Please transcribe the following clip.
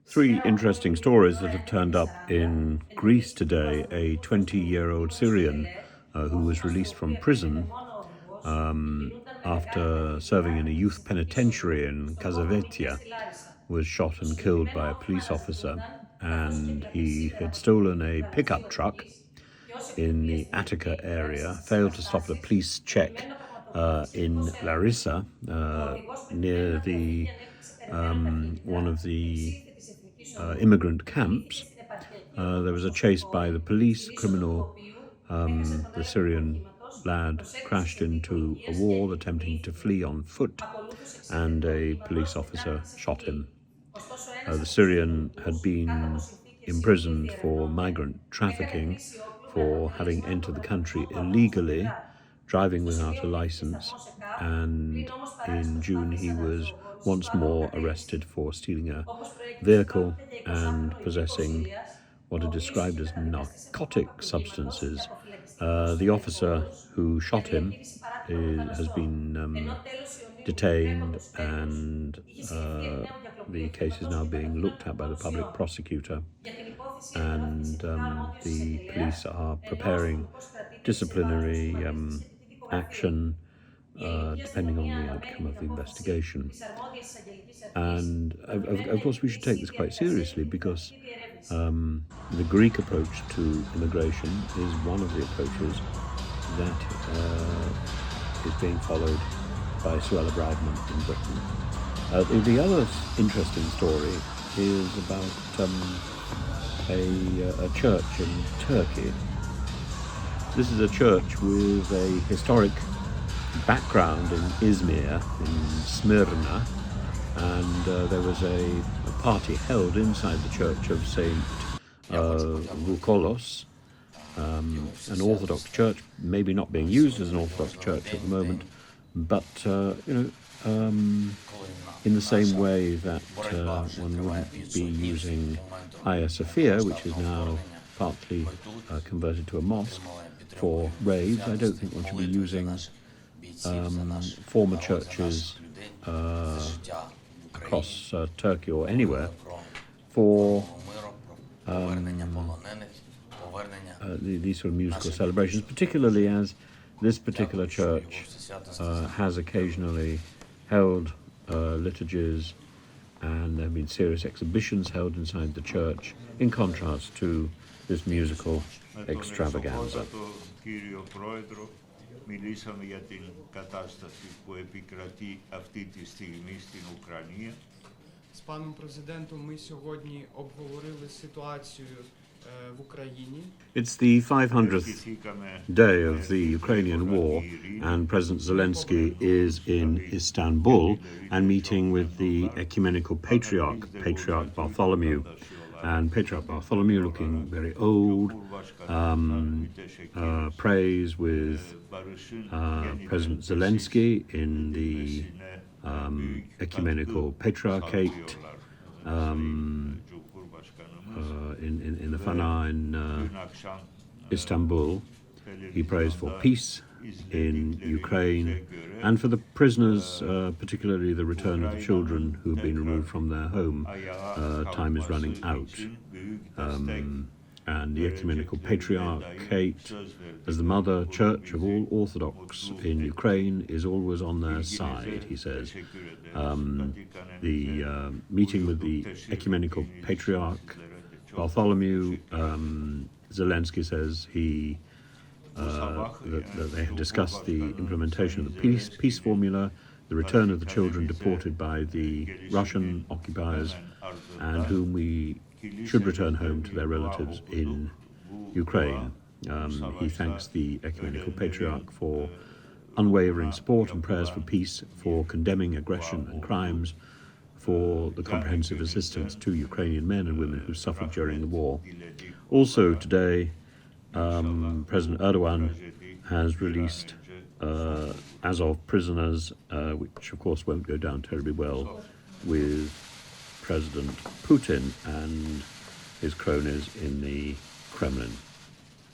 Three interesting stories that have turned up in Greece today. A 20-year-old Syrian who was released from prison after serving in a youth penitentiary in Kazavetia was shot and killed by a police officer, and he had stolen a pickup truck in the Attica area, failed to stop the police check in Larissa, near the one of the immigrant camps. There was a chase by the police. The Syrian lad crashed into a wall attempting to flee on foot, and a police officer shot him. The Syrian had been imprisoned for migrant trafficking, for having entered the country illegally, driving without a license, and in June he was once more arrested for stealing a vehicle and possessing what are described as narcotic substances. The officer who shot him has been detained, and the case is now being looked at by the public prosecutor, and the police are preparing disciplinary action depending on the outcome of the investigation. And of course we should take this quite seriously, because the Greek approach to immigration is one of the approaches that is being followed by Suella Braverman in Britain. The other interesting story is about a church in Turkey. This is a church with a historic background in Izmir, in Smyrna, and there was a party held inside the church of Saint Vukolos, an Orthodox church, maybe not being used as an Orthodox church at the moment, but in the same way that one wouldn't be using Hagia Sophia, which is now partly converted to a mosque, for raves, I don't think one should be using former churches across Turkey or anywhere for these sort of musical celebrations, particularly as this particular church has occasionally held liturgies, and there have been serious exhibitions held inside the church, in contrast to this musical extravaganza. Μιλήσαμε για την κατάσταση που επικρατεί αυτή τη στιγμή στην Ουκρανία. З паном президентом ми сьогодні обговорили ситуацію в Україні. It's the 500th day of the Ukrainian war, and President Zelensky is in Istanbul and meeting with the ecumenical patriarch, Patriarch Bartholomew. And Patriarch Bartholomew, looking very old, prays with President Zelensky in the ecumenical patriarchate in the Fana in Istanbul. He prays for peace in Ukraine and for the prisoners, particularly the return of the children who have been removed from their home. Time is running out. And the ecumenical patriarchate, as the mother church of all Orthodox in Ukraine, is always on their side, he says. The meeting with the ecumenical patriarch Bartholomew, Zelensky says that they have discussed the implementation of the peace formula, the return of the children deported by the Russian occupiers, and whom we should return home to their relatives in Ukraine. He thanks the ecumenical patriarch for unwavering support and prayers for peace, for condemning aggression and crimes, for the comprehensive assistance to Ukrainian men and women who suffered during the war. Also today, President Erdogan has released Azov prisoners, which of course won't go down terribly well with President Putin and his cronies in the Kremlin.